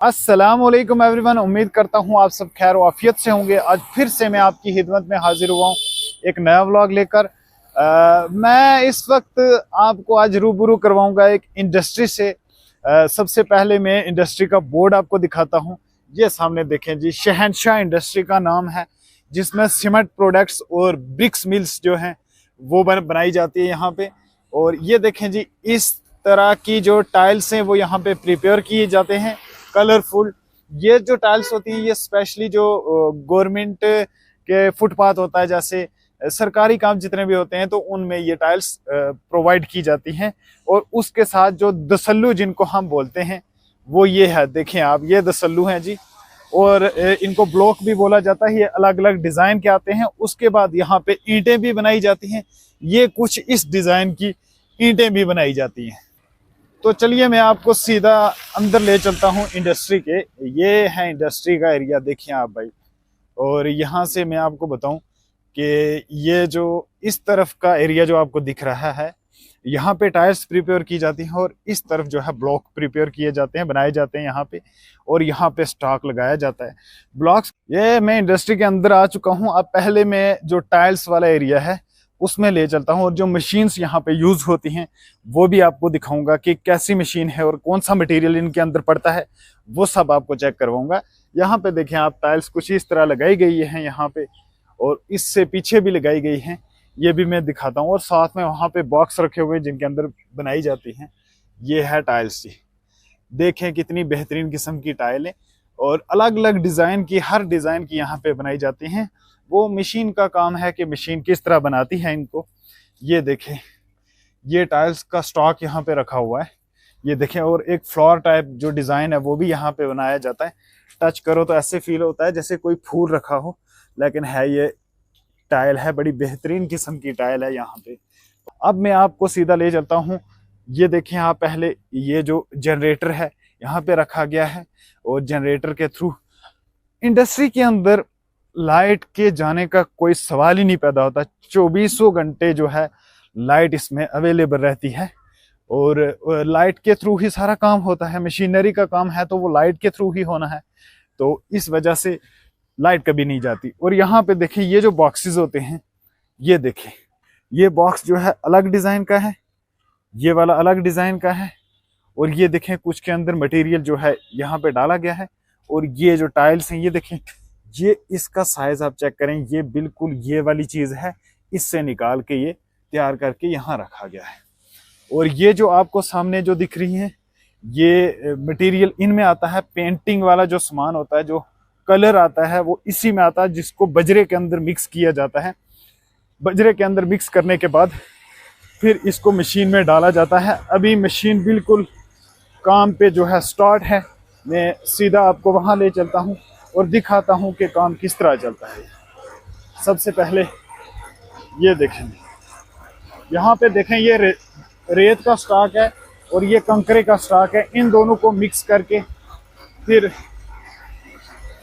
अस्सलाम वालेकुम एवरीवन। उम्मीद करता हूँ आप सब खैर वाफियत से होंगे। आज फिर से मैं आपकी खिदमत में हाजिर हुआ हूँ एक नया व्लॉग लेकर। मैं इस वक्त आपको आज रूबरू करवाऊंगा एक इंडस्ट्री से। सबसे पहले मैं इंडस्ट्री का बोर्ड आपको दिखाता हूँ। ये सामने देखें जी, शहनशाह इंडस्ट्री का नाम है, जिसमें सीमेंट प्रोडक्ट्स और ब्रिक्स मिल्स जो हैं वो बनाई जाती है यहाँ पे। और ये देखें जी, इस तरह की जो टाइल्स हैं वो यहाँ पे प्रिपेयर किए जाते हैं, कलरफुल। ये जो टाइल्स होती हैं ये स्पेशली जो गवर्नमेंट के फुटपाथ होता है, जैसे सरकारी काम जितने भी होते हैं तो उनमें ये टाइल्स प्रोवाइड की जाती हैं। और उसके साथ जो दसल्लू जिनको हम बोलते हैं वो ये है, देखें आप, ये दसल्लू हैं जी। और इनको ब्लॉक भी बोला जाता है। ये अलग अलग डिजाइन के आते हैं। उसके बाद यहाँ पे ईंटें भी बनाई जाती हैं। ये कुछ इस डिजाइन की ईंटें भी बनाई जाती हैं। तो चलिए मैं आपको सीधा अंदर ले चलता हूँ इंडस्ट्री के। ये है इंडस्ट्री का एरिया, देखिए आप भाई। और यहाँ से मैं आपको बताऊं कि ये जो इस तरफ का एरिया जो आपको दिख रहा है, यहाँ पे टायर्स प्रिपेयर की जाती हैं और इस तरफ जो है ब्लॉक प्रिपेयर किए जाते हैं, बनाए जाते हैं यहाँ पे। और यहाँ पे स्टॉक लगाया जाता है ब्लॉक्स। ये मैं इंडस्ट्री के अंदर आ चुका हूँ। अब पहले मैं जो टाइल्स वाला एरिया है उसमें ले चलता हूँ और जो मशीन्स यहाँ पे यूज होती हैं वो भी आपको दिखाऊंगा कि कैसी मशीन है और कौन सा मटेरियल इनके अंदर पड़ता है, वो सब आपको चेक करवाऊंगा। यहाँ पे देखें आप, टाइल्स कुछ इस तरह लगाई गई है यहाँ पे, और इससे पीछे भी लगाई गई हैं, ये भी मैं दिखाता हूँ। और साथ में वहाँ पे बॉक्स रखे हुए जिनके अंदर बनाई जाती हैं। ये है टाइल्स जी, देखें कितनी बेहतरीन किस्म की टाइलें और अलग अलग डिजाइन की, हर डिजाइन की यहाँ पे बनाई जाती हैं। वो मशीन का काम है कि मशीन किस तरह बनाती है इनको। ये देखें, ये टाइल्स का स्टॉक यहाँ पे रखा हुआ है, ये देखें। और एक फ्लोर टाइप जो डिजाइन है वो भी यहाँ पे बनाया जाता है। टच करो तो ऐसे फील होता है जैसे कोई फूल रखा हो, लेकिन है ये टाइल है, बड़ी बेहतरीन किस्म की टाइल है यहाँ पे। अब मैं आपको सीधा ले चलता हूँ। ये देखें आप, पहले ये जो जनरेटर है यहाँ पे रखा गया है, और जनरेटर के थ्रू इंडस्ट्री के अंदर लाइट के जाने का कोई सवाल ही नहीं पैदा होता। 2400 घंटे जो है लाइट इसमें अवेलेबल रहती है। और लाइट के थ्रू ही सारा काम होता है, मशीनरी का काम है तो वो लाइट के थ्रू ही होना है, तो इस वजह से लाइट कभी नहीं जाती। और यहाँ पे देखें, ये जो बॉक्सेस होते हैं, ये देखें, ये बॉक्स जो है अलग डिजाइन का है, ये वाला अलग डिजाइन का है। और ये देखें कुछ के अंदर मटेरियल जो है यहाँ पे डाला गया है। और ये जो टाइल्स हैं ये देखें, ये इसका साइज आप चेक करें, ये बिल्कुल ये वाली चीज है, इससे निकाल के ये तैयार करके यहाँ रखा गया है। और ये जो आपको सामने जो दिख रही है, ये मटेरियल इनमें आता है। पेंटिंग वाला जो सामान होता है, जो कलर आता है, वो इसी में आता है, जिसको बजरे के अंदर मिक्स किया जाता है। बजरे के अंदर मिक्स करने के बाद फिर इसको मशीन में डाला जाता है। अभी मशीन बिल्कुल काम पे जो है स्टार्ट है। मैं सीधा आपको वहां ले चलता हूँ और दिखाता हूँ कि काम किस तरह चलता है। सबसे पहले ये देखें, यहाँ पे देखें, ये रेत का स्टॉक है और ये कंकरे का स्टॉक है। इन दोनों को मिक्स करके फिर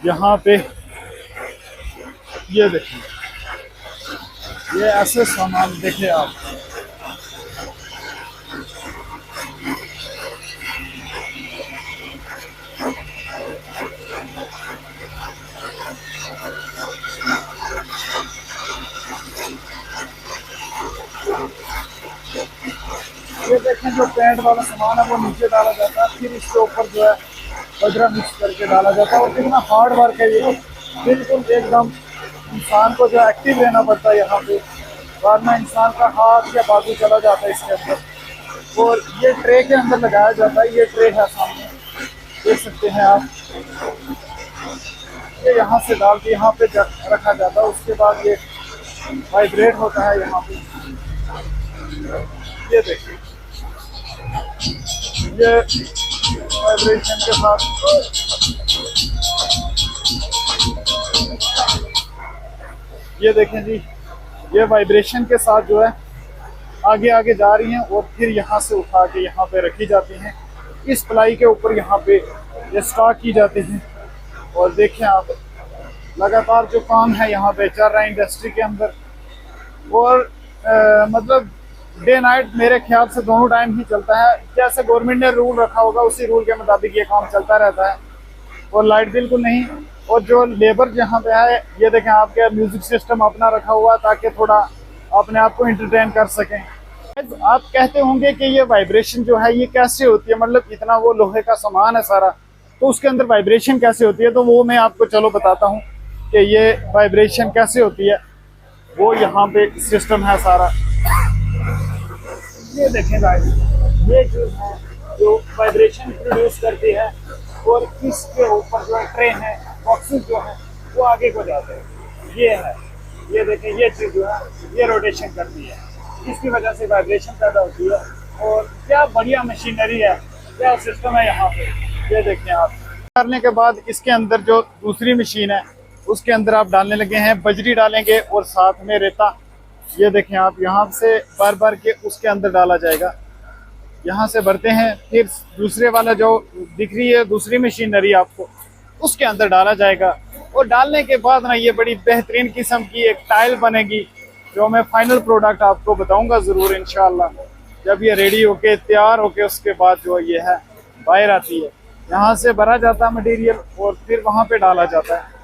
यहाँ पे ये देखें, ये ऐसे सामान देखें आप। ये देखें, जो पेंट वाला सामान है वो नीचे डाला जाता है, फिर इसके ऊपर जो है बजरा मिक्स करके डाला जाता है। और कितना हार्ड वर्क है ये, बिल्कुल एकदम इंसान को जो एक्टिव रहना पड़ता है यहाँ पे, वरना इंसान का हाथ या बाजू चला जाता है इसके अंदर। और ये ट्रे के अंदर लगाया जाता है। ये ट्रे है सामने, देख सकते हैं आप। ये यहाँ से डाल के यहाँ पे रखा जाता है। उसके बाद ये वाइब्रेट होता है यहाँ पे, ये देखिए, ये वाइब्रेशन के साथ ये देखें जी, ये वाइब्रेशन के साथ जो है आगे आगे जा रही हैं और फिर यहाँ से उठा के यहाँ पे रखी जाती हैं। इस प्लाई के ऊपर यहाँ पे ये स्टॉक की जाती हैं। और देखें आप, लगातार जो काम है यहाँ पे चल रहा है इंडस्ट्री के अंदर। और मतलब डे नाइट मेरे ख्याल से दोनों टाइम ही चलता है। जैसे गवर्नमेंट ने रूल रखा होगा उसी रूल के मुताबिक ये काम चलता रहता है। और लाइट बिल्कुल नहीं। और जो लेबर यहाँ पे है, ये देखें आपके म्यूजिक सिस्टम अपना रखा हुआ ताकि थोड़ा अपने आप को एंटरटेन कर सकें। आप कहते होंगे कि ये वाइब्रेशन जो है ये कैसे होती है, मतलब इतना वो लोहे का सामान है सारा, तो उसके अंदर वाइब्रेशन कैसे होती है। तो वो मैं आपको चलो बताता हूँ कि ये वाइब्रेशन कैसे होती है। वो यहाँ पे सिस्टम है सारा, ये देखें गाइस, ये जो है जो वाइब्रेशन प्रोड्यूस करती है और इसके ऊपर जो ट्रे है, बॉक्सेस जो है वो आगे को जाते हैं। ये है, ये देखें, ये चीज़ जो है ये रोटेशन करती है, इसकी वजह से वाइब्रेशन पैदा होती है। और क्या बढ़िया मशीनरी है, क्या सिस्टम है यहाँ पे, ये देखें आप। करने के बाद इसके अंदर जो दूसरी मशीन है उसके अंदर आप डालने लगे हैं, बजरी डालेंगे और साथ में रेता। ये देखें आप, यहाँ से भर भर के उसके अंदर डाला जाएगा। यहाँ से भरते हैं, फिर दूसरे वाला जो दिख रही है दूसरी मशीनरी आपको, उसके अंदर डाला जाएगा। और डालने के बाद ना ये बड़ी बेहतरीन किस्म की एक टाइल बनेगी, जो मैं फाइनल प्रोडक्ट आपको बताऊंगा ज़रूर इंशाल्लाह। जब ये रेडी होके तैयार होके उसके बाद जो ये है बाहर आती है, यहाँ से भरा जाता है मटेरियल और फिर वहाँ पे डाला जाता है।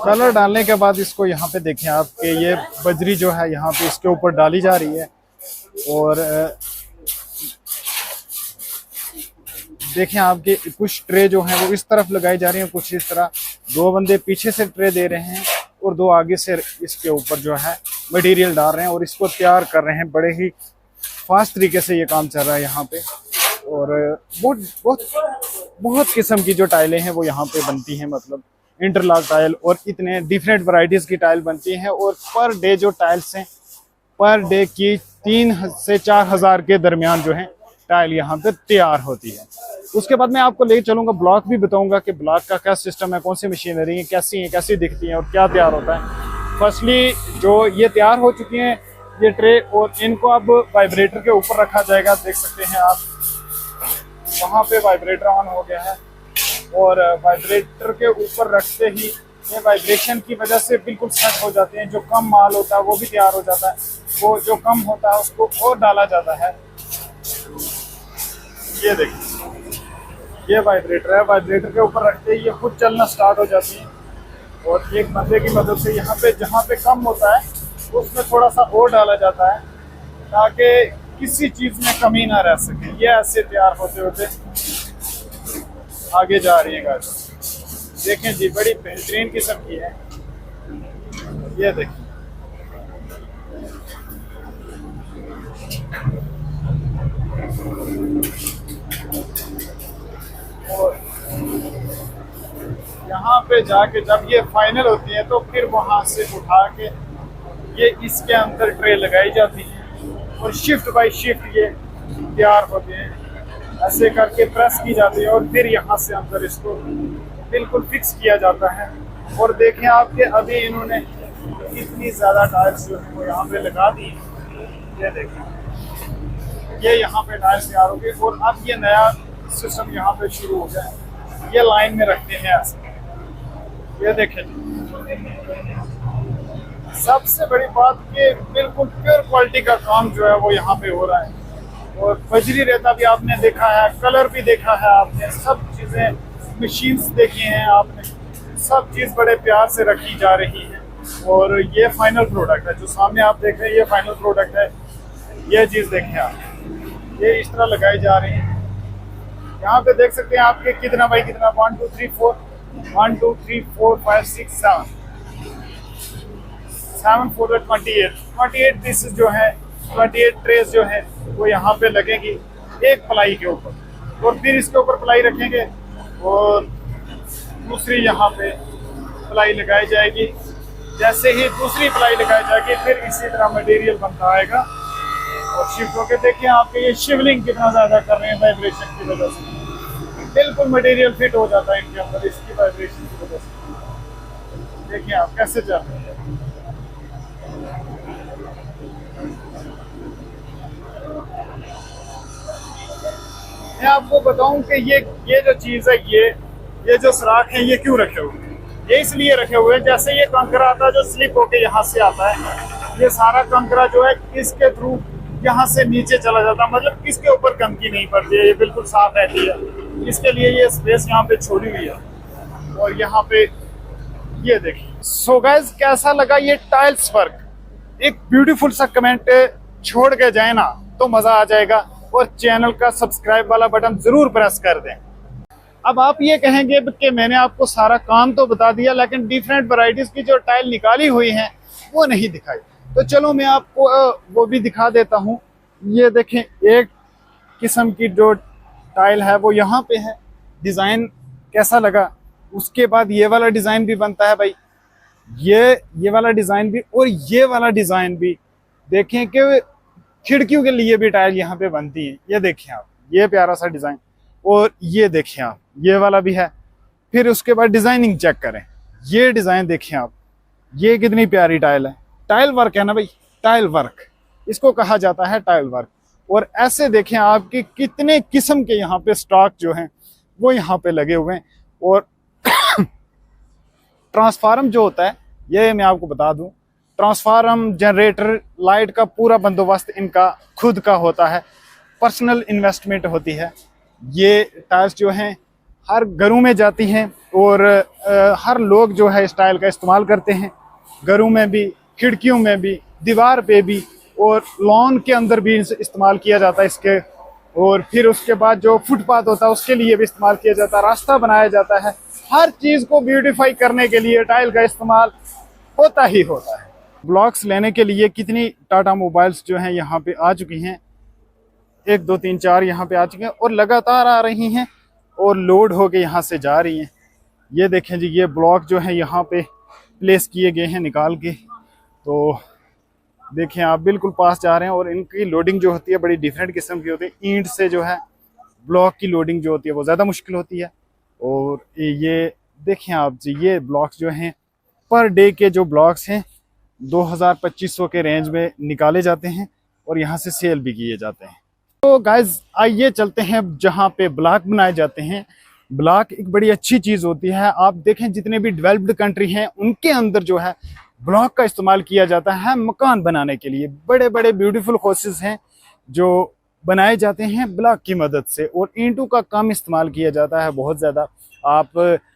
कलर डालने के बाद इसको यहाँ पे देखें आप कि ये बजरी जो है यहाँ पे इसके ऊपर डाली जा रही है। और देखें आपके कुछ ट्रे जो हैं वो इस तरफ लगाई जा रही हैं, कुछ इस तरह। दो बंदे पीछे से ट्रे दे रहे हैं और दो आगे से इसके ऊपर जो है मटेरियल डाल रहे हैं और इसको तैयार कर रहे हैं। बड़े ही फास्ट तरीके से ये काम चल रहा है यहाँ पे। और बहुत बहुत बहुत किस्म की जो टाइलें हैं वो यहाँ पे बनती हैं, मतलब इंटरलॉक टाइल और इतने डिफरेंट वैरायटीज़ की टाइल बनती हैं। और पर डे जो टाइल्स हैं, पर डे की 3 से 4 हज़ार के दरमियान जो है टाइल यहाँ पे तैयार होती है। उसके बाद मैं आपको ले चलूँगा, ब्लॉक भी बताऊँगा कि ब्लॉक का क्या सिस्टम है, कौन सी मशीनरी है, कैसी दिखती हैं और क्या तैयार होता है। फर्स्टली जो ये तैयार हो चुकी हैं ये ट्रे, और इनको अब वाइब्रेटर के ऊपर रखा जाएगा। देख सकते हैं आप, वहाँ पे वाइब्रेटर ऑन हो गया है और वाइब्रेटर के ऊपर रखते ही ये वाइब्रेशन की वजह से बिल्कुल सेट हो जाते हैं। जो कम माल होता है वो भी तैयार हो जाता है, वो जो कम होता है उसको और डाला जाता है। ये देखिए, ये वाइब्रेटर है, वाइब्रेटर के ऊपर रखते ही ये खुद चलना स्टार्ट हो जाती है। और एक बंदे की मदद से यहाँ पे जहाँ पे कम होता है उसमें थोड़ा सा और डाला जाता है ताकि किसी चीज़ में कमी ना रह सके। ये ऐसे तैयार होते होते आगे जा रही है गाड़ी। देखें जी, बड़ी बेहतरीन किस्म की है। ये देखिए, और यहाँ पे जाके जब ये फाइनल होती है तो फिर वहाँ से उठा के ये इसके अंदर ट्रे लगाई जाती है और शिफ्ट बाय शिफ्ट ये तैयार होते हैं। ऐसे करके प्रेस की जाती है और फिर यहाँ से अंदर इसको बिल्कुल फिक्स किया जाता है। और देखें आपके अभी इन्होंने इतनी ज़्यादा टाइल्स जो है वो यहाँ पे लगा दी। ये देखें, ये यहाँ पे टाइल्स तैयार हो गई और अब ये नया सिस्टम यहाँ पे शुरू हो गया है। ये लाइन में रखते हैं ऐसे। ये देखें, सबसे बड़ी बात कि बिल्कुल प्योर क्वालिटी का काम जो है वो यहाँ पे हो रहा है। और बजरी रेता भी आपने देखा है, कलर भी देखा है आपने, सब चीज़ें मशीन्स देखी हैं आपने, सब चीज़ बड़े प्यार से रखी जा रही है। और ये फाइनल प्रोडक्ट है जो सामने आप देख रहे हैं, ये फाइनल प्रोडक्ट है। ये चीज़ देखें आप, ये इस तरह लगाई जा रही है। यहाँ पे देख सकते हैं आपके कितना बाई कितना, 1 2 3 4 1 2 3 4 5 6 7 4 28 पीसेस जो है, 28 ट्रेस जो है वो यहाँ पे लगेगी एक प्लाई के ऊपर, और फिर इसके ऊपर प्लाई रखेंगे और दूसरी यहाँ पे प्लाई लगाई जाएगी। जैसे ही दूसरी प्लाई लगाई जाएगी फिर इसी तरह मटेरियल बनता आएगा और शिफ्ट होकर देखिए आपके ये शिवलिंग कितना ज़्यादा कर रहे हैं वाइब्रेशन की वजह से, बिल्कुल मटेरियल फिट हो जाता है इनके अंदर इसकी वाइब्रेशन की वजह से। देखिए आप कैसे चल रहे हैं। मैं आपको बताऊं कि ये जो चीज़ है, ये जो सुराख है ये क्यों रखे हुए हैं। ये इसलिए रखे हुए हैं, जैसे ये कंकरा आता है जो स्लिप होके यहाँ से आता है, ये सारा कंकरा जो है इसके थ्रू यहाँ से नीचे चला जाता है, मतलब इसके ऊपर गंदगी नहीं पड़ती है, ये बिल्कुल साफ रहती है। इसके लिए ये स्पेस यहाँ पे छोड़ी हुई है। और यहाँ पे ये देखिए। सो गाइस, कैसा लगा ये टाइल्स वर्क? एक ब्यूटीफुल सा कमेंट छोड़ के जाए ना तो मजा आ जाएगा, और चैनल का सब्सक्राइब वाला बटन जरूर प्रेस कर दें। अब आप ये कहेंगे कि मैंने आपको सारा काम तो बता दिया, लेकिन डिफरेंट वैरायटीज की जो टाइल निकाली हुई हैं वो नहीं दिखाई। तो चलो मैं आपको वो भी दिखा देता हूँ। ये देखें, एक किस्म की जो टाइल है वो यहाँ पे है। डिज़ाइन कैसा लगा? उसके बाद ये वाला डिज़ाइन भी बनता है भाई, ये वाला डिज़ाइन भी, और ये वाला डिज़ाइन भी। देखें कि खिड़कियों के लिए भी टाइल यहाँ पे बनती है। ये देखें आप, ये प्यारा सा डिज़ाइन, और ये देखें आप, ये वाला भी है। फिर उसके बाद डिज़ाइनिंग चेक करें, ये डिज़ाइन देखें आप, ये कितनी प्यारी टाइल है। टाइल वर्क है ना भाई, टाइल वर्क इसको कहा जाता है, टाइल वर्क। और ऐसे देखें आपके कितने किस्म के यहाँ पे स्टॉक जो हैं वो यहाँ पे लगे हुए हैं। और ट्रांसफार्म जो होता है, ये मैं आपको बता दूं, ट्रांसफार्म, जनरेटर, लाइट का पूरा बंदोबस्त इनका खुद का होता है, पर्सनल इन्वेस्टमेंट होती है। ये टाइल्स जो हैं हर घरों में जाती हैं, और हर लोग जो है इस टाइल का इस्तेमाल करते हैं, घरों में भी, खिड़कियों में भी, दीवार पे भी, और लॉन के अंदर भी इस्तेमाल किया जाता है इसके। और फिर उसके बाद जो फुटपाथ होता है उसके लिए भी इस्तेमाल किया जाता है, रास्ता बनाया जाता है। हर चीज़ को ब्यूटीफाई करने के लिए टाइल का इस्तेमाल होता ही होता है। ब्लॉक्स लेने के लिए कितनी टाटा मोबाइल्स जो हैं यहाँ पे आ चुकी हैं, 1 2 3 4 यहाँ पे आ चुके हैं, और लगातार आ रही हैं और लोड होके यहाँ से जा रही हैं। ये देखें जी, ये ब्लॉक जो है यहाँ पे प्लेस किए गए हैं निकाल के। तो देखें आप, बिल्कुल पास जा रहे हैं, और इनकी लोडिंग जो होती है बड़ी डिफरेंट किस्म की होती है। ईंट से जो है ब्लॉक की लोडिंग जो होती है वो ज़्यादा मुश्किल होती है। और ये देखें आप जी, ये ब्लॉक्स जो हैं पर डे के जो ब्लॉक्स हैं 2000-2500 के रेंज में निकाले जाते हैं, और यहाँ से सेल भी किए जाते हैं। तो गाइज आइए चलते हैं जहाँ पे ब्लॉक बनाए जाते हैं। ब्लॉक एक बड़ी अच्छी चीज़ होती है। आप देखें जितने भी डेवलप्ड कंट्री हैं उनके अंदर जो है ब्लॉक का इस्तेमाल किया जाता है मकान बनाने के लिए। बड़े बड़े ब्यूटीफुल हाउसेस हैं जो बनाए जाते हैं ब्लॉक की मदद से, और ईंटों का कम इस्तेमाल किया जाता है बहुत ज़्यादा। आप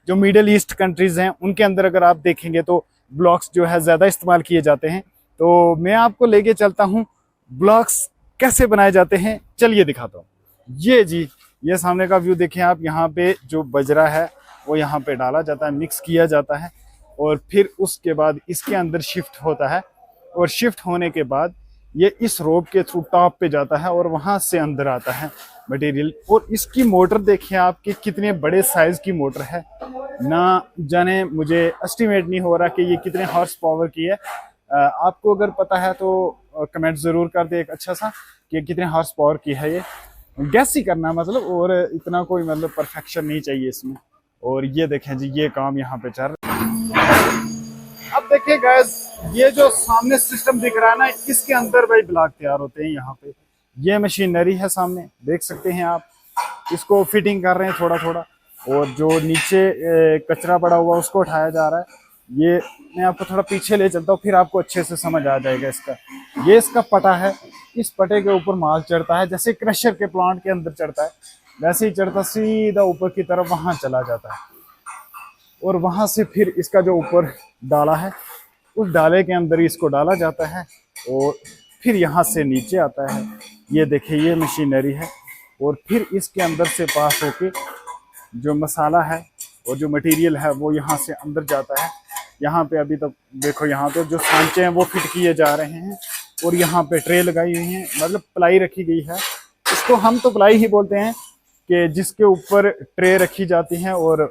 जो मिडल ईस्ट कंट्रीज़ हैं उनके अंदर अगर आप देखेंगे तो ब्लॉक्स जो है ज़्यादा इस्तेमाल किए जाते हैं। तो मैं आपको लेके चलता हूँ ब्लॉक्स कैसे बनाए जाते हैं, चलिए दिखाता हूँ। ये जी, ये सामने का व्यू देखें आप। यहाँ पे जो बजरा है वो यहाँ पे डाला जाता है, मिक्स किया जाता है, और फिर उसके बाद इसके अंदर शिफ्ट होता है, और शिफ्ट होने के बाद ये इस रोप के थ्रू टॉप पे जाता है, और वहाँ से अंदर आता है मटेरियल। और इसकी मोटर देखिए आपके कितने बड़े साइज की मोटर है, ना जाने मुझे एस्टिमेट नहीं हो रहा कि ये कितने हॉर्स पावर की है। आपको अगर पता है तो कमेंट ज़रूर कर दे एक अच्छा सा कि कितने हॉर्स पावर की है। ये गैस ही करना मतलब, और इतना कोई मतलब परफेक्शन नहीं चाहिए इसमें। और ये देखें जी, ये काम यहाँ पे चल रहा है। अब देखिए गाइस, ये जो सामने सिस्टम दिख रहा है ना, इसके अंदर भाई ब्लॉक तैयार होते हैं। यहाँ पे ये मशीनरी है, सामने देख सकते हैं आप। इसको फिटिंग कर रहे हैं थोड़ा थोड़ा, और जो नीचे कचरा पड़ा हुआ उसको उठाया जा रहा है। ये मैं आपको थोड़ा पीछे ले चलता हूँ, फिर आपको अच्छे से समझ आ जाएगा इसका। ये इसका पटा है, इस पटे के ऊपर माल चढ़ता है, जैसे क्रशर के प्लांट के अंदर चढ़ता है वैसे ही चढ़ता सीधा ऊपर की तरफ वहां चला जाता है। और वहां से फिर इसका जो ऊपर डाला है उस डाले के अंदर ही इसको डाला जाता है और फिर यहाँ से नीचे आता है। ये देखिए ये मशीनरी है और फिर इसके अंदर से पास होके जो मसाला है और जो मटेरियल है वो यहाँ से अंदर जाता है। यहाँ पे अभी तक देखो यहाँ पे जो सांचे हैं वो फिट किए जा रहे हैं और यहाँ पे ट्रे लगाई हुई हैं, मतलब प्लाई रखी गई है। इसको हम तो प्लाई ही बोलते हैं कि जिसके ऊपर ट्रे रखी जाती हैं और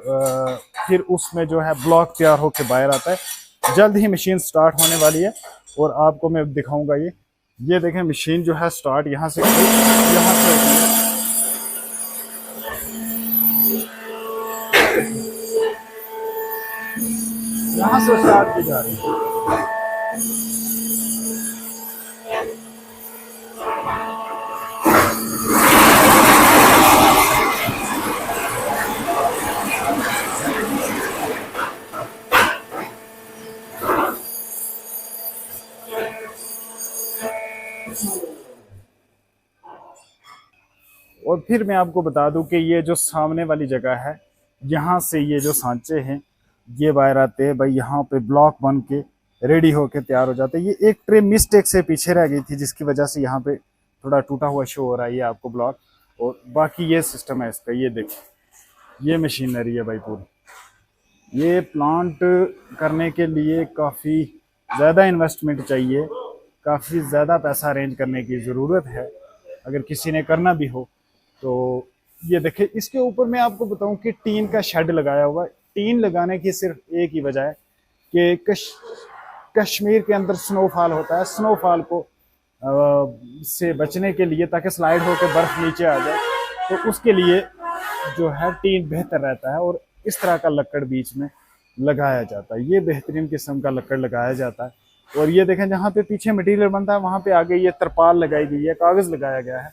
फिर उसमें जो है ब्लॉक तैयार होकर बाहर आता है। जल्द ही मशीन स्टार्ट होने वाली है और आपको मैं दिखाऊंगा। ये देखें मशीन जो है स्टार्ट यहाँ से होती है। यहाँ से स्टार्ट की जा रही है। और फिर मैं आपको बता दूं कि ये जो सामने वाली जगह है यहाँ से ये जो सांचे हैं ये बाहर आते हैं भाई, यहाँ पे ब्लॉक बन के रेडी होके तैयार हो जाते हैं। ये एक ट्रे मिस्टेक से पीछे रह गई थी जिसकी वजह से यहाँ पे थोड़ा टूटा हुआ शो हो रहा है ये आपको ब्लॉक। और बाकी ये सिस्टम है इसका। ये देखिए ये मशीनरी है भाई पूरी। ये प्लांट करने के लिए काफ़ी ज़्यादा इन्वेस्टमेंट चाहिए, काफ़ी ज़्यादा पैसा अरेंज करने की ज़रूरत है अगर किसी ने करना भी हो तो। ये देखिए इसके ऊपर मैं आपको बताऊं कि टीन का शेड लगाया हुआ है। टीन लगाने की सिर्फ एक ही वजह है कि कश्मीर के अंदर स्नोफॉल होता है, स्नोफॉल को से बचने के लिए ताकि स्लाइड होकर बर्फ नीचे आ जाए तो उसके लिए जो है टीन बेहतर रहता है और इस तरह का लकड़ बीच में लगाया जाता है। ये बेहतरीन किस्म का लकड़ लगाया जाता है। और ये देखें जहाँ पे पीछे मटेरियल बनता है वहाँ पे आगे ये तरपाल लगाई गई है, कागज़ लगाया गया है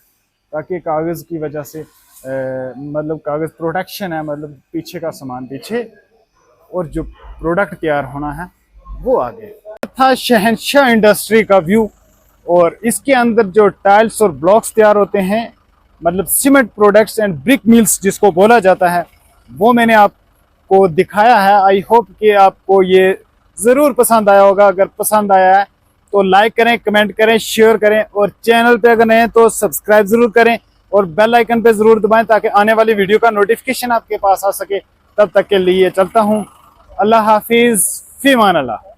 ताकि कागज़ की वजह से मतलब कागज़ प्रोटेक्शन है, मतलब पीछे का सामान पीछे और जो प्रोडक्ट तैयार होना है वो आगे था। शहंशाह इंडस्ट्री का व्यू और इसके अंदर जो टाइल्स और ब्लॉक्स तैयार होते हैं, मतलब cement products and brick mills जिसको बोला जाता है, वो मैंने आपको दिखाया है। आई होप कि आपको ये ज़रूर पसंद आया होगा। अगर पसंद आया है तो लाइक करें, कमेंट करें, शेयर करें और चैनल पे अगर नए हैं तो सब्सक्राइब ज़रूर करें और बेल आइकन पे ज़रूर दबाएं ताकि आने वाली वीडियो का नोटिफिकेशन आपके पास आ सके। तब तक के लिए चलता हूँ। अल्लाह हाफिज़, फ़ी अमान अल्लाह।